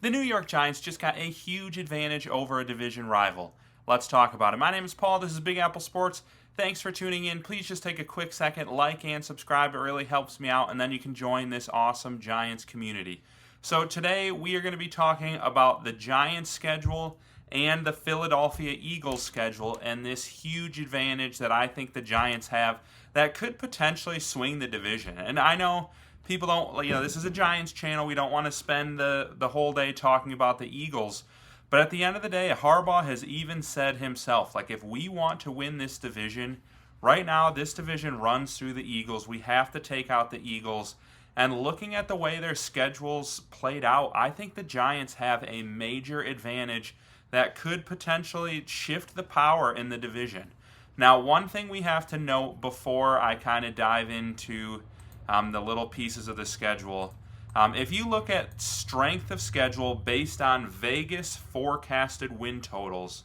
The New York Giants just got a huge advantage over a division rival. Let's talk about it. My name is Paul. This is Big Apple Sports. Thanks for tuning in. Please just take a quick second, like and subscribe. It really helps me out, and then you can join this awesome Giants community. So today we are going to be talking about the Giants schedule and the Philadelphia Eagles schedule and this huge advantage that I think the Giants have that could potentially swing the division. And I know people don't, this is a Giants channel. We don't want to spend the whole day talking about the Eagles. But at the end of the day, Harbaugh has even said himself, if we want to win this division, right now this division runs through the Eagles. We have to take out the Eagles. And looking at the way their schedules played out, I think the Giants have a major advantage that could potentially shift the power in the division. Now, one thing we have to note before I kind of dive into the little pieces of the schedule, if you look at strength of schedule based on Vegas forecasted win totals,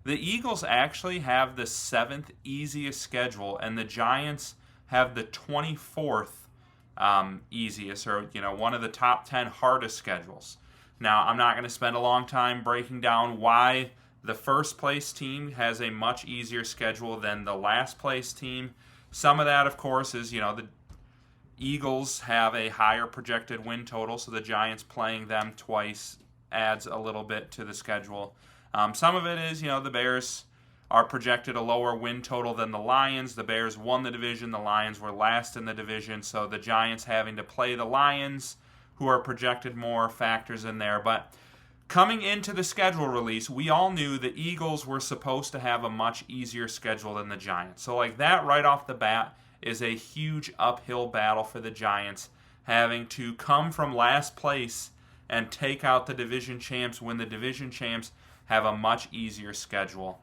the Eagles actually have the 7th easiest schedule, and the Giants have the 24th easiest, or one of the top 10 hardest schedules. Now, I'm not going to spend a long time breaking down why the first place team has a much easier schedule than the last place team. Some of that, of course, is, the Eagles have a higher projected win total, so the Giants playing them twice adds a little bit to the schedule. Some of it is, the Bears are projected a lower win total than the Lions. The Bears won the division. The Lions were last in the division, so the Giants having to play the Lions, who are projected more, factors in there. But coming into the schedule release, we all knew the Eagles were supposed to have a much easier schedule than the Giants. So that right off the bat is a huge uphill battle for the Giants, having to come from last place and take out the division champs when the division champs have a much easier schedule.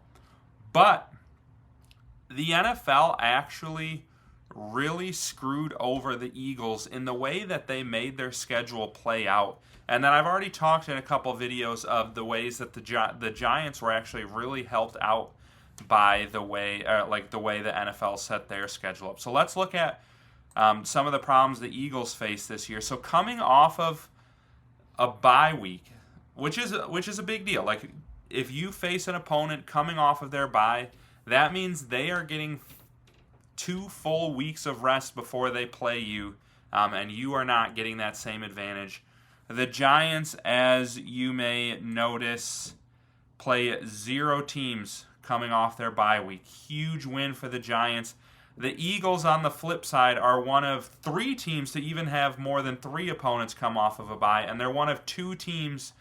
But the NFL actually really screwed over the Eagles in the way that they made their schedule play out. And then I've already talked in a couple videos of the ways that the Giants were actually really helped out by the way the NFL set their schedule up. So let's look at some of the problems the Eagles face this year. So coming off of a bye week, which is a big deal. If you face an opponent coming off of their bye, that means they are getting 2 full weeks of rest before they play you, and you are not getting that same advantage. The Giants, as you may notice, play 0 teams coming off their bye week. Huge win for the Giants. The Eagles, on the flip side, are one of 3 teams to even have more than 3 opponents come off of a bye, and they're one of 2 teams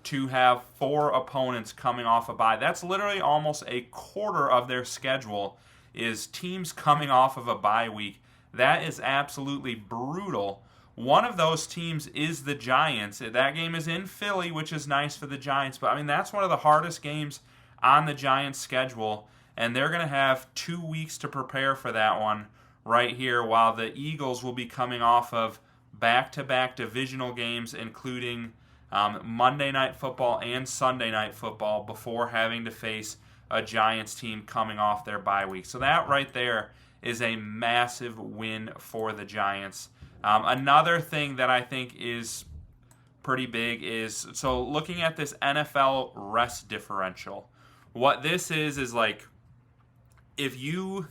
to have 4 opponents coming off a bye. That's literally almost a quarter of their schedule is teams coming off of a bye week. That is absolutely brutal. One of those teams is the Giants. That game is in Philly, which is nice for the Giants. But, that's one of the hardest games on the Giants' schedule. And they're going to have 2 weeks to prepare for that one right here, while the Eagles will be coming off of back-to-back divisional games, including Monday Night Football and Sunday Night Football, before having to face a Giants team coming off their bye week. So that right there is a massive win for the Giants. Another thing that I think is pretty big is, so looking at this NFL rest differential, what this is if you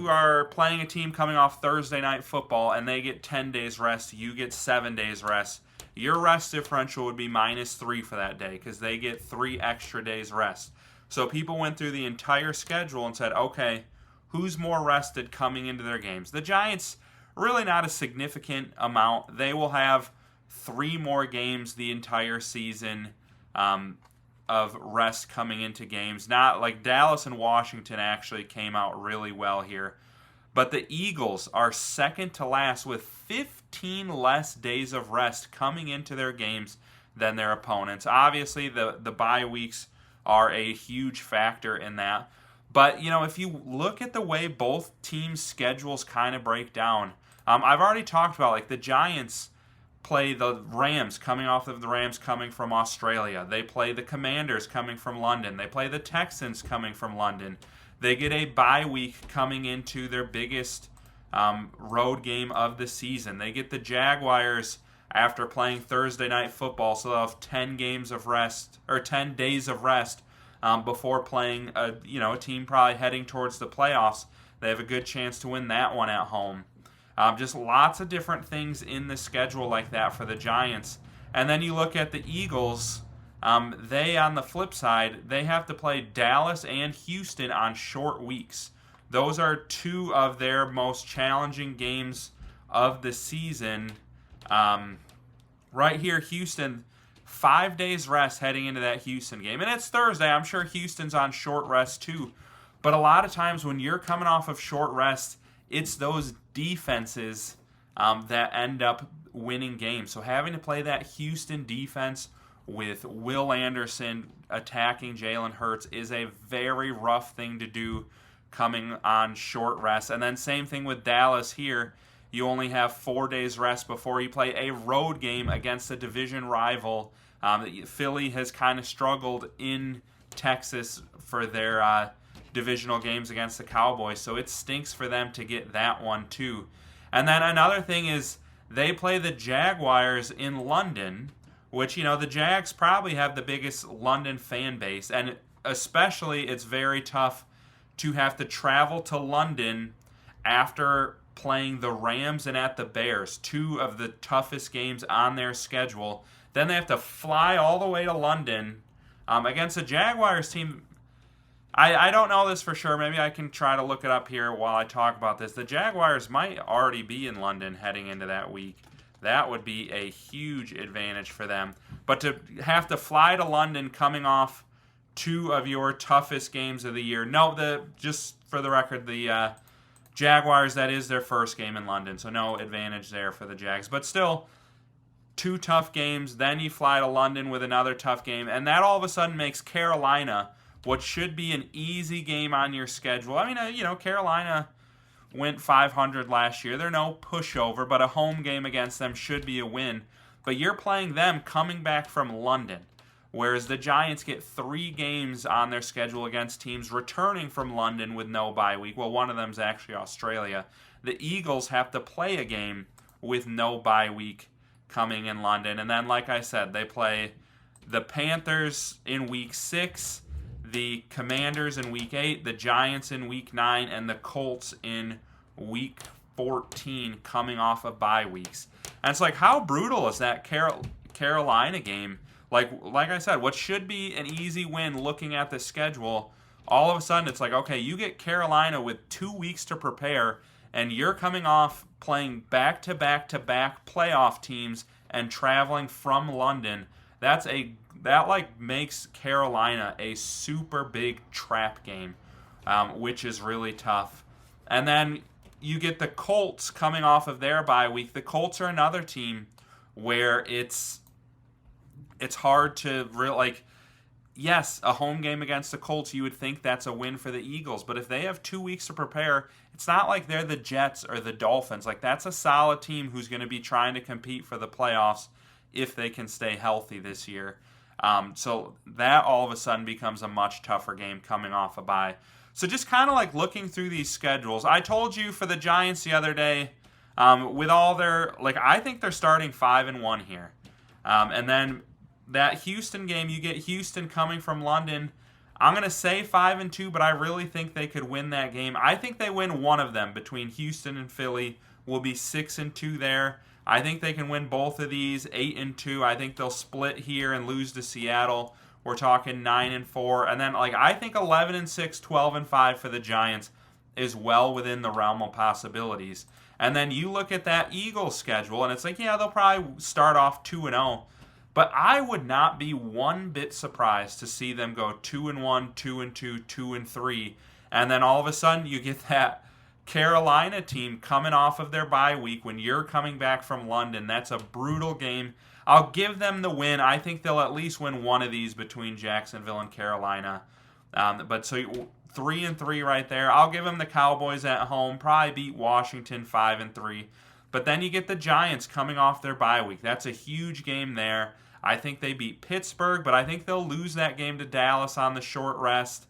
are playing a team coming off Thursday Night Football and they get 10 days rest, you get 7 days rest. Your rest differential would be -3 for that day because they get 3 extra days rest. So people went through the entire schedule and said, okay, who's more rested coming into their games? The Giants, really not a significant amount. They will have 3 more games the entire season of rest coming into games. Not like Dallas and Washington actually came out really well here. But the Eagles are second to last with 15 less days of rest coming into their games than their opponents. Obviously, the bye weeks are a huge factor in that. But, if you look at the way both teams' schedules kind of break down, I've already talked about, the Giants play the Rams, coming off of the Rams coming from Australia. They play the Commanders coming from London. They play the Texans coming from London. They get a bye week coming into their biggest road game of the season. They get the Jaguars after playing Thursday night football, so they'll have 10 games of rest or 10 days of rest before playing a team probably heading towards the playoffs. They have a good chance to win that one at home. Just lots of different things in the schedule like that for the Giants. And then you look at the Eagles. They, on the flip side, they have to play Dallas and Houston on short weeks. Those are two of their most challenging games of the season. Right here, Houston, 5 days rest heading into that Houston game. And it's Thursday. I'm sure Houston's on short rest too. But a lot of times when you're coming off of short rest, it's those defenses that end up winning games. So having to play that Houston defense with Will Anderson attacking Jalen Hurts is a very rough thing to do coming on short rest. And then same thing with Dallas here. You only have 4 days rest before you play a road game against a division rival. Philly has kind of struggled in Texas for their divisional games against the Cowboys, so it stinks for them to get that one too. And then another thing is they play the Jaguars in London, which, the Jags probably have the biggest London fan base, and especially it's very tough to have to travel to London after playing the Rams and at the Bears, two of the toughest games on their schedule. Then they have to fly all the way to London against a Jaguars team. I don't know this for sure. Maybe I can try to look it up here while I talk about this. The Jaguars might already be in London heading into that week. That would be a huge advantage for them. But to have to fly to London coming off two of your toughest games of the year. No, just for the record, the Jaguars, that is their first game in London, so no advantage there for the Jags. But still, two tough games, then you fly to London with another tough game, and that all of a sudden makes Carolina what should be an easy game on your schedule. I mean, Carolina went 500 last year. They're no pushover, but a home game against them should be a win. But you're playing them coming back from London, whereas the Giants get 3 games on their schedule against teams returning from London with no bye week. Well, one of them is actually Australia. The Eagles have to play a game with no bye week coming in London. And then, like I said, they play the Panthers in Week 6, the Commanders in Week 8, the Giants in Week 9, and the Colts in Week 14 coming off of bye weeks. And it's like, how brutal is that Carolina game? Like I said, what should be an easy win looking at the schedule, all of a sudden it's like, okay, you get Carolina with 2 weeks to prepare, and you're coming off playing back-to-back-to-back playoff teams and traveling from London. That makes Carolina a super big trap game, which is really tough. And then you get the Colts coming off of their bye week. The Colts are another team where it's hard to yes, a home game against the Colts, you would think that's a win for the Eagles. But if they have 2 weeks to prepare, it's not like they're the Jets or the Dolphins. Like, that's a solid team who's going to be trying to compete for the playoffs if they can stay healthy this year. So that all of a sudden becomes a much tougher game coming off a bye. So just kind of like looking through these schedules, I told you for the Giants the other day, with all their, I think they're starting 5-1 here. And then that Houston game, you get Houston coming from London. I'm going to say 5-2, but I really think they could win that game. I think they win one of them between Houston and Philly. Will be 6-2 there. I think they can win both of these 8-2. I think they'll split here and lose to Seattle. We're talking 9-4. And then I think 11-6, 12-5 for the Giants is well within the realm of possibilities. And then you look at that Eagles schedule, and it's like, yeah, they'll probably start off 2-0. But I would not be one bit surprised to see them go 2-1, 2-2, 2-3, and then all of a sudden you get that Carolina team coming off of their bye week when you're coming back from London. That's a brutal game. I'll give them the win. I think they'll at least win one of these between Jacksonville and Carolina. But so 3-3 right there. I'll give them the Cowboys at home. Probably beat Washington 5-3. But then you get the Giants coming off their bye week. That's a huge game there. I think they beat Pittsburgh, but I think they'll lose that game to Dallas on the short rest.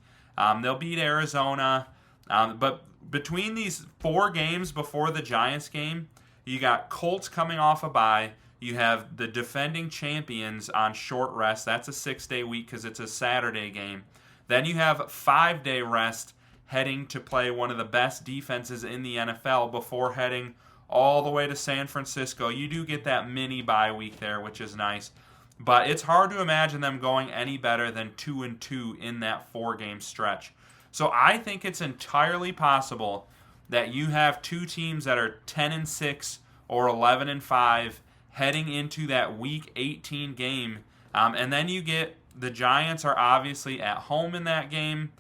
They'll beat Arizona. But between these 4 games before the Giants game, you got Colts coming off a bye. You have the defending champions on short rest. That's a 6-day week because it's a Saturday game. Then you have 5-day rest heading to play one of the best defenses in the NFL before heading all the way to San Francisco. You do get that mini bye week there, which is nice. But it's hard to imagine them going any better than 2-2 in that 4-game stretch. So I think it's entirely possible that you have two teams that are 10-6 or 11-5 heading into that Week 18 game. And then you get the Giants are obviously at home in that game.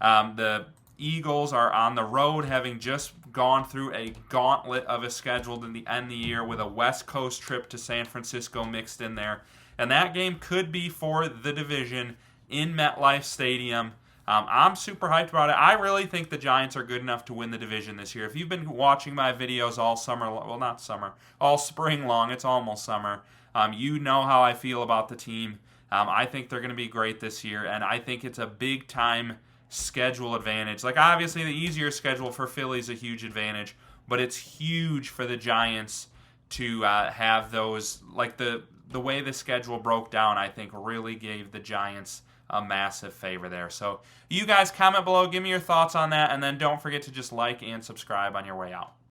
The Eagles are on the road, having just gone through a gauntlet of a schedule to the end of the year with a West Coast trip to San Francisco mixed in there. And that game could be for the division in MetLife Stadium. I'm super hyped about it. I really think the Giants are good enough to win the division this year. If you've been watching my videos all summer, well, not summer, all spring long, it's almost summer, you know how I feel about the team. I think they're going to be great this year, and I think it's a big-time schedule advantage. Like, obviously, the easier schedule for Philly is a huge advantage, but it's huge for the Giants to have those, like the way the schedule broke down, I think really gave the Giants a massive favor there. So you guys comment below, give me your thoughts on that, and then don't forget to just like and subscribe on your way out.